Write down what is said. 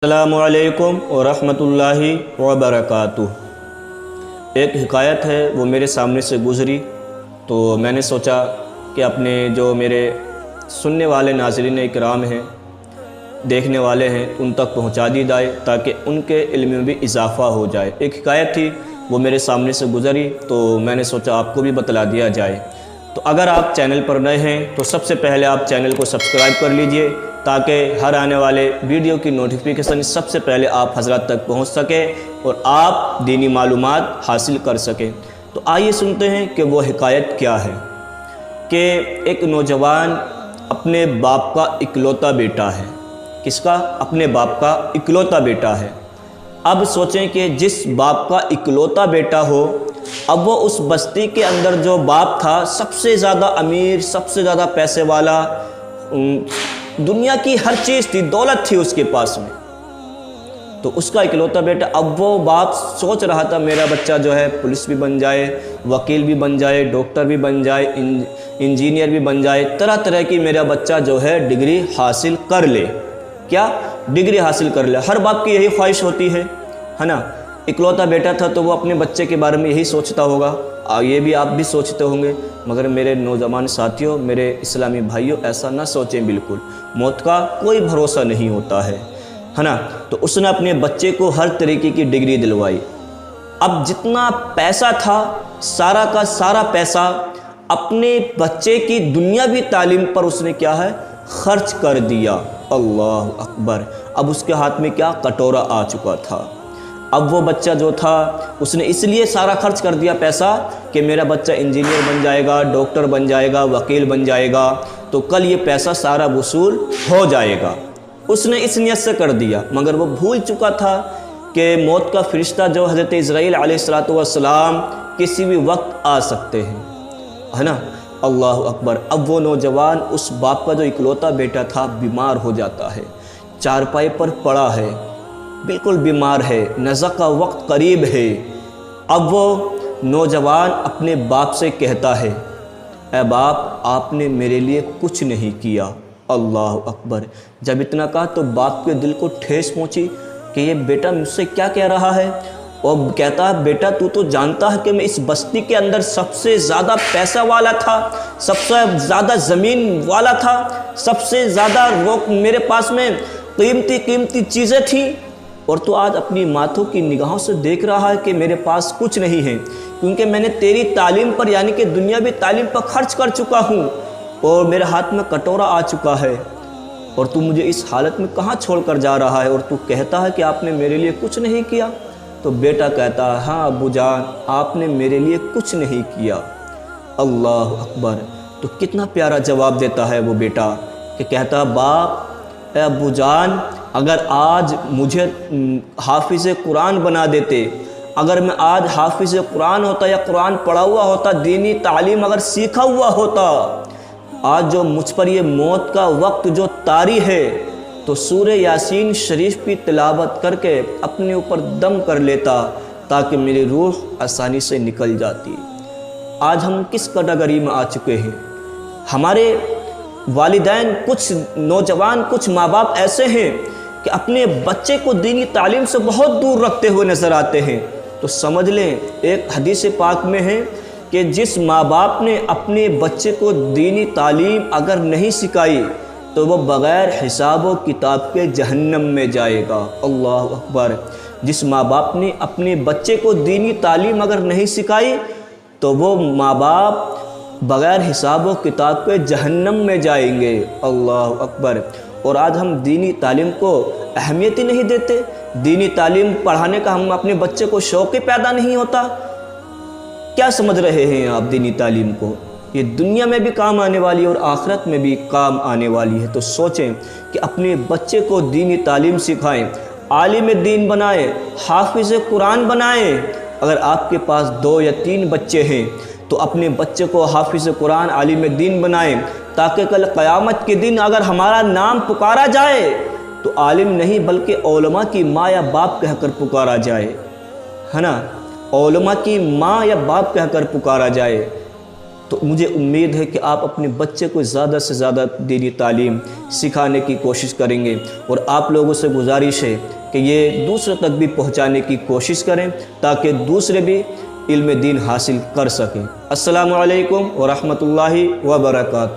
السلام علیکم ورحمۃ اللہ وبرکاتہ۔ ایک حکایت ہے وہ میرے سامنے سے گزری تو میں نے سوچا کہ اپنے جو میرے سننے والے ناظرین اکرام ہیں، دیکھنے والے ہیں، ان تک پہنچا دی جائے تاکہ ان کے علم میں بھی اضافہ ہو جائے۔ ایک حکایت تھی وہ میرے سامنے سے گزری تو میں نے سوچا آپ کو بھی بتلا دیا جائے۔ تو اگر آپ چینل پر نئے ہیں تو سب سے پہلے آپ چینل کو سبسکرائب کر لیجئے تاکہ ہر آنے والے ویڈیو کی نوٹیفیکیشن سب سے پہلے آپ حضرات تک پہنچ سکے اور آپ دینی معلومات حاصل کر سکیں۔ تو آئیے سنتے ہیں کہ وہ حکایت کیا ہے کہ ایک نوجوان اپنے باپ کا اکلوتا بیٹا ہے۔ کس کا؟ اپنے باپ کا اکلوتا بیٹا ہے۔ اب سوچیں کہ جس باپ کا اکلوتا بیٹا ہو، اب وہ اس بستی کے اندر جو باپ تھا سب سے زیادہ امیر، سب سے زیادہ پیسے والا، دنیا کی ہر چیز تھی، دولت تھی اس کے پاس میں، تو اس کا اکلوتا بیٹا، اب وہ باپ سوچ رہا تھا میرا بچہ جو ہے پولیس بھی بن جائے، وکیل بھی بن جائے، ڈاکٹر بھی بن جائے، انجینئر بھی بن جائے، طرح طرح کی میرا بچہ جو ہے ڈگری حاصل کر لے۔ کیا؟ ڈگری حاصل کر لے۔ ہر باپ کی یہی خواہش ہوتی ہے نا۔ اکلوتا بیٹا تھا تو وہ اپنے بچے کے بارے میں یہی سوچتا ہوگا، یہ بھی آپ بھی سوچتے ہوں گے، مگر میرے نوجوان ساتھیوں، میرے اسلامی بھائیوں، ایسا نہ سوچیں بالکل۔ موت کا کوئی بھروسہ نہیں ہوتا ہے نا۔ تو اس نے اپنے بچے کو ہر طریقے کی ڈگری دلوائی۔ اب جتنا پیسہ تھا، سارا کا سارا پیسہ اپنے بچے کی دنیاوی تعلیم پر اس نے کیا ہے؟ خرچ کر دیا۔ اللہ اکبر۔ اب اس کے ہاتھ میں کیا؟ کٹورا آ چکا تھا۔ اب وہ بچہ جو تھا اس نے اس لیے سارا خرچ کر دیا پیسہ کہ میرا بچہ انجینئر بن جائے گا، ڈاکٹر بن جائے گا، وکیل بن جائے گا، تو کل یہ پیسہ سارا وصول ہو جائے گا۔ اس نے اس نیت سے کر دیا، مگر وہ بھول چکا تھا کہ موت کا فرشتہ جو حضرت اسرائیل علیہ السلام کسی بھی وقت آ سکتے ہیں، ہے نا۔ اللہ اکبر۔ اب وہ نوجوان اس باپ کا جو اکلوتا بیٹا تھا بیمار ہو جاتا ہے، چارپائی پر پڑا ہے، بالکل بیمار ہے، نزع کا وقت قریب ہے۔ اب وہ نوجوان اپنے باپ سے کہتا ہے، اے باپ، آپ نے میرے لیے کچھ نہیں کیا۔ اللہ اکبر۔ جب اتنا کہا تو باپ کے دل کو ٹھیس پہنچی کہ یہ بیٹا مجھ سے کیا کہہ رہا ہے، اور کہتا ہے، بیٹا تو جانتا ہے کہ میں اس بستی کے اندر سب سے زیادہ پیسہ والا تھا، سب سے زیادہ زمین والا تھا، سب سے زیادہ میرے پاس میں قیمتی چیزیں تھیں، اور تو آج اپنی ماتھوں کی نگاہوں سے دیکھ رہا ہے کہ میرے پاس کچھ نہیں ہے، کیونکہ میں نے تیری تعلیم پر یعنی کہ دنیاوی تعلیم پر خرچ کر چکا ہوں، اور میرے ہاتھ میں کٹورا آ چکا ہے، اور تو مجھے اس حالت میں کہاں چھوڑ کر جا رہا ہے، اور تو کہتا ہے کہ آپ نے میرے لیے کچھ نہیں کیا۔ تو بیٹا کہتا ہے، ہاں ابو جان، آپ نے میرے لیے کچھ نہیں کیا۔ اللہ اکبر۔ تو کتنا پیارا جواب دیتا ہے وہ بیٹا کہ کہتا ہے، باپ، اے ابو جان، اگر آج مجھے حافظ قرآن بنا دیتے، اگر میں آج حافظ قرآن ہوتا یا قرآن پڑھا ہوا ہوتا، دینی تعلیم اگر سیکھا ہوا ہوتا، آج جو مجھ پر یہ موت کا وقت جو طاری ہے، تو سورہ یاسین شریف کی تلاوت کر کے اپنے اوپر دم کر لیتا تاکہ میری روح آسانی سے نکل جاتی۔ آج ہم کس کیٹیگری میں آ چکے ہیں؟ ہمارے والدین، کچھ نوجوان، کچھ ماں باپ ایسے ہیں کہ اپنے بچے کو دینی تعلیم سے بہت دور رکھتے ہوئے نظر آتے ہیں۔ تو سمجھ لیں، ایک حدیث پاک میں ہے کہ جس ماں باپ نے اپنے بچے کو دینی تعلیم اگر نہیں سکھائی تو وہ بغیر حساب و کتاب کے جہنم میں جائے گا۔ اللہ اکبر۔ جس ماں باپ نے اپنے بچے کو دینی تعلیم اگر نہیں سکھائی تو وہ ماں باپ بغیر حساب و کتاب کے جہنم میں جائیں گے۔ اللہ اکبر۔ اور آج ہم دینی تعلیم کو اہمیت ہی نہیں دیتے، دینی تعلیم پڑھانے کا ہم اپنے بچے کو شوق ہی پیدا نہیں ہوتا۔ کیا سمجھ رہے ہیں آپ دینی تعلیم کو؟ یہ دنیا میں بھی کام آنے والی ہے اور آخرت میں بھی کام آنے والی ہے۔ تو سوچیں کہ اپنے بچے کو دینی تعلیم سکھائیں، عالم دین بنائیں، حافظ قرآن بنائیں۔ اگر آپ کے پاس 2 یا 3 بچے ہیں تو اپنے بچے کو حافظ قرآن، عالم دین بنائیں، تاکہ کل قیامت کے دن اگر ہمارا نام پکارا جائے تو عالم نہیں بلکہ علماء کی ماں یا باپ کہہ کر پکارا جائے، ہے نا۔ علماء کی ماں یا باپ کہہ کر پکارا جائے۔ تو مجھے امید ہے کہ آپ اپنے بچے کو زیادہ سے زیادہ دینی تعلیم سکھانے کی کوشش کریں گے، اور آپ لوگوں سے گزارش ہے کہ یہ دوسروں تک بھی پہنچانے کی کوشش کریں تاکہ دوسرے بھی علم دین حاصل کر سکیں۔ السلام علیکم ورحمۃ اللہ وبرکاتہ۔